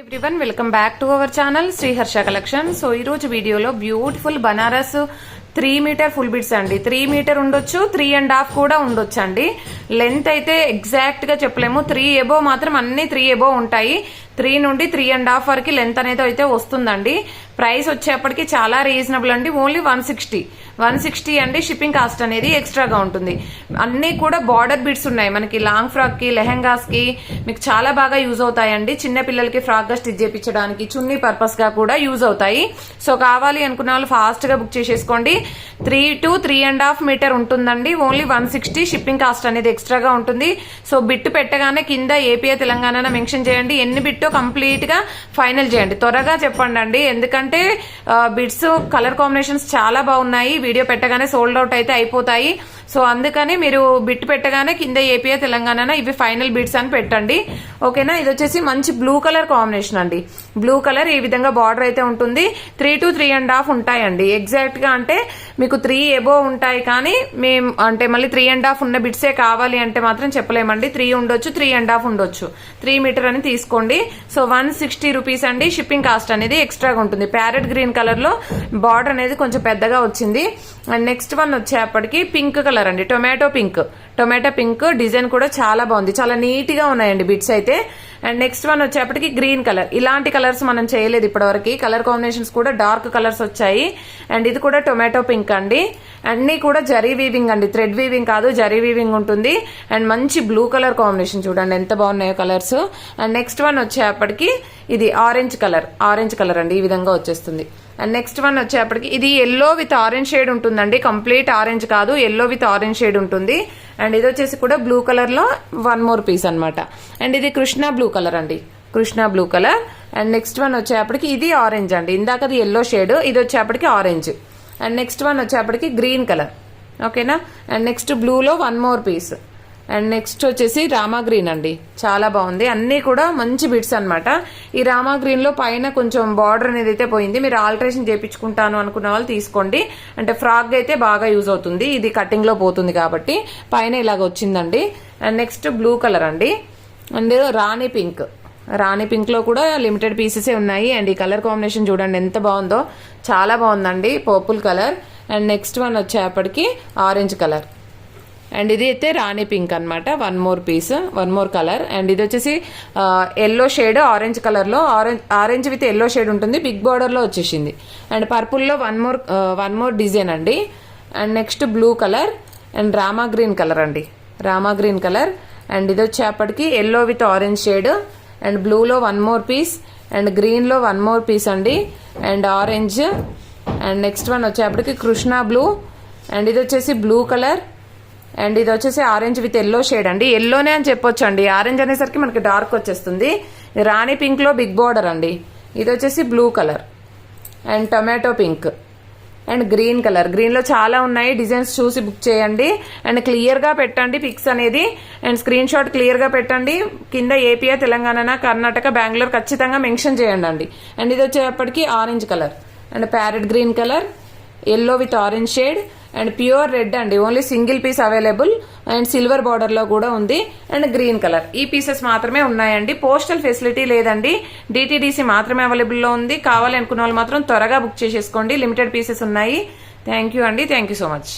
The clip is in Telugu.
Everyone welcome back to our channel Shri Harsha collection. So ఈ రోజు వీడియోలో beautiful Banaras 3 meter full bits అండి. 3 మీటర్ ఉండొచ్చు, 3.5 కూడా ఉండొచ్చు అండి. లెంత్ అయితే ఎగ్జాక్ట్ గా చెప్పలేము. 3 ఎబో మాత్రం అన్ని 3 ఎబో ఉంటాయి. 3 నుండి 3.5 వరకు లెంత్ అనేది అయితే వస్తుందండి. ప్రైస్ వచ్చేప్పటికి చాలా రీజనబుల్ అండి. ఓన్లీ 160 అండి. షిప్పింగ్ కాస్ట్ అనేది ఎక్స్ట్రాగా ఉంటుంది. అన్ని కూడా బార్డర్ బిట్స్ ఉన్నాయి. మనకి లాంగ్ ఫ్రాక్ కి, లెహెంగాస్ కి మీకు చాలా బాగా యూజ్ అవుతాయండి. చిన్న పిల్లలకి ఫ్రాక్ గా స్టిచ్ చేయించడానికి, చున్నీ పర్పస్ గా కూడా యూజ్ అవుతాయి. సో కావాలి అనుకున్న వాళ్ళు ఫాస్ట్ గా బుక్ చేసేసుకోండి. 3 to 3.5 మీటర్ ఉంటుందండి. ఓన్లీ 160 షిప్పింగ్ కాస్ట్ అనేది ఎక్స్ట్రాగా ఉంటుంది. సో బిట్ పెట్టగానే కింద ఏపీ తెలంగాణ మెన్షన్ చేయండి. ఎన్ని బిట్టో కంప్లీట్ గా ఫైనల్ చేయండి. త్వరగా చెప్పండి అండి, ఎందుకంటే బిట్స్ కలర్ కాంబినేషన్స్ చాలా బాగున్నాయి. వీడియో పెట్టగానే సోల్డ్ అవుట్ అయితే అయిపోతాయి. సో అందుకని మీరు బిట్ పెట్టగానే కింద ఏపీ తెలంగాణ ఇవి ఫైనల్ బిట్స్ అని పెట్టండి. ఓకేనా. ఇది వచ్చేసి మంచి బ్లూ కలర్ కాంబినేషన్ అండి. బ్లూ కలర్ ఈ విధంగా బార్డర్ అయితే ఉంటుంది. 3 to 3.5 ఉంటాయండి. ఎగ్జాక్ట్ గా అంటే మీకు 3 ఎబో ఉంటాయి. కానీ మేము అంటే మళ్ళీ 3.5 ఉన్న బిట్సే కావాలి అంటే మాత్రం చెప్పలేమండి. 3 ఉండొచ్చు, 3.5 ఉండొచ్చు. 3 మీటర్ అని తీసుకోండి. సో 160 రూపీస్ అండి. షిప్పింగ్ కాస్ట్ అనేది ఎక్స్ట్రాగా ఉంటుంది. ప్యారెట్ గ్రీన్ కలర్ లో బార్డర్ అనేది కొంచెం పెద్దగా వచ్చింది. అండ్ నెక్స్ట్ వన్ వచ్చేప్పటికి పింక్ కలర్ అండి. టొమాటో పింక్ డిజైన్ కూడా చాలా బాగుంది. చాలా నీట్ గా ఉన్నాయండి బిట్స్ అయితే. అండ్ నెక్స్ట్ వన్ వచ్చేప్పటికి గ్రీన్ కలర్. ఇలాంటి కలర్స్ మనం చేయలేదు ఇప్పటివరకు. కలర్ కాంబినేషన్స్ కూడా డార్క్ కలర్స్ వచ్చాయి. అండ్ ఇది కూడా టొమాటో పింక్ అండి. అన్ని కూడా జరీ వీవింగ్ అండి, థ్రెడ్ వీవింగ్ కాదు, జరీ వీవింగ్ ఉంటుంది. అండ్ మంచి బ్లూ కలర్ కాంబినేషన్ చూడండి ఎంత బాగున్నాయో కలర్స్. అండ్ నెక్స్ట్ వన్ వచ్చేప్పటికి ఇది ఆరెంజ్ కలర్ అండి. ఈ విధంగా వచ్చేస్తుంది. అండ్ నెక్స్ట్ వన్ వచ్చేప్పటికి ఇది ఎల్లో విత్ ఆరెంజ్ షేడ్ ఉంటుందండి. కంప్లీట్ ఆరెంజ్ కాదు, ఎల్లో విత్ ఆరెంజ్ షేడ్ ఉంటుంది. అండ్ ఇది వచ్చేసి కూడా బ్లూ కలర్ లో 1 more పీస్ అనమాట. అండ్ ఇది కృష్ణ బ్లూ కలర్ అండి. అండ్ నెక్స్ట్ వన్ వచ్చేప్పటికి ఇది ఆరెంజ్ అండి. ఇందాకది ఎల్లో షేడ్, ఇది వచ్చేప్పటికి ఆరెంజ్. అండ్ నెక్స్ట్ వన్ వచ్చేప్పటికి గ్రీన్ కలర్. ఓకేనా. అండ్ నెక్స్ట్ బ్లూలో 1 more పీస్. అండ్ నెక్స్ట్ వచ్చేసి రామా గ్రీన్ అండి. చాలా బాగుంది. అన్ని కూడా మంచి బిట్స్ అనమాట. ఈ రామా గ్రీన్ లో పైన కొంచెం బార్డర్ అనేది అయితే పోయింది. మీరు ఆల్టరేషన్ చేయించుకుంటాను అనుకున్న వాళ్ళు తీసుకోండి. అంటే ఫ్రాక్ అయితే బాగా యూజ్ అవుతుంది. ఇది కటింగ్ లో పోతుంది కాబట్టి పైన ఇలాగ వచ్చిందండి. అండ్ నెక్స్ట్ బ్లూ కలర్ అండి. అండ్ రాణి పింక్ లో కూడా లిమిటెడ్ పీసెస్ ఉన్నాయి. అండ్ ఈ కలర్ కాంబినేషన్ చూడండి ఎంత బాగుందో, చాలా బాగుందండి. Purple colour. And next one వచ్చేప్పటికి ఆరెంజ్ కలర్. అండ్ ఇది అయితే రాణి పింక్ అనమాట. 1 more piece, 1 more colour. And ఇది వచ్చేసి ఎల్లో షేడ్ ఆరెంజ్ కలర్ లో, ఆరెంజ్ విత్ ఎల్లో షేడ్ ఉంటుంది. బిగ్ బార్డర్ లో వచ్చేసింది. అండ్ పర్పుల్ లో 1 more డిజైన్ అండి. And next blue colour. And Rama green colour. And ఇది వచ్చేప్పటికి yellow with orange shade. And బ్లూలో 1 more పీస్. అండ్ గ్రీన్ లో 1 more పీస్ అండి. And orange. And next one వచ్చేప్పటికి కృష్ణ బ్లూ. అండ్ ఇది వచ్చేసి బ్లూ కలర్. అండ్ ఇది వచ్చేసి ఆరెంజ్ విత్ ఎల్లో షేడ్ అండి. ఎల్లోనే అని చెప్పొచ్చు అండి, ఆరెంజ్ అనేసరికి మనకి డార్క్ వచ్చేస్తుంది. రాణి పింక్ లో బిగ్ బార్డర్ అండి. ఇది వచ్చేసి blue colour. And tomato pink. And green colour. Green లో చాలా ఉన్నాయి. డిజైన్స్ చూసి బుక్ చేయండి. అండ్ క్లియర్ గా పెట్టండి పిక్స్ అనేది. అండ్ స్క్రీన్ షాట్ క్లియర్ గా పెట్టండి. కింద ఏపీ, తెలంగాణ, కర్ణాటక, బెంగళూరు ఖచ్చితంగా మెన్షన్ చేయండి అండి. అండ్ ఇది వచ్చేప్పటికి orange colour. And parrot green colour, yellow with orange shade. And pure red అండి. Only single piece available. And silver border లో కూడా ఉంది. And green colour. ఈ పీసెస్ మాత్రమే ఉన్నాయండి. పోస్టల్ ఫెసిలిటీ లేదండి. డిటిడిసి మాత్రమే అవైలబుల్ లో ఉంది. కావాలి అనుకున్న వాళ్ళు మాత్రం త్వరగా బుక్ చేసేసుకోండి. లిమిటెడ్ పీసెస్ ఉన్నాయి. థ్యాంక్ యూ అండి. Thank you so much.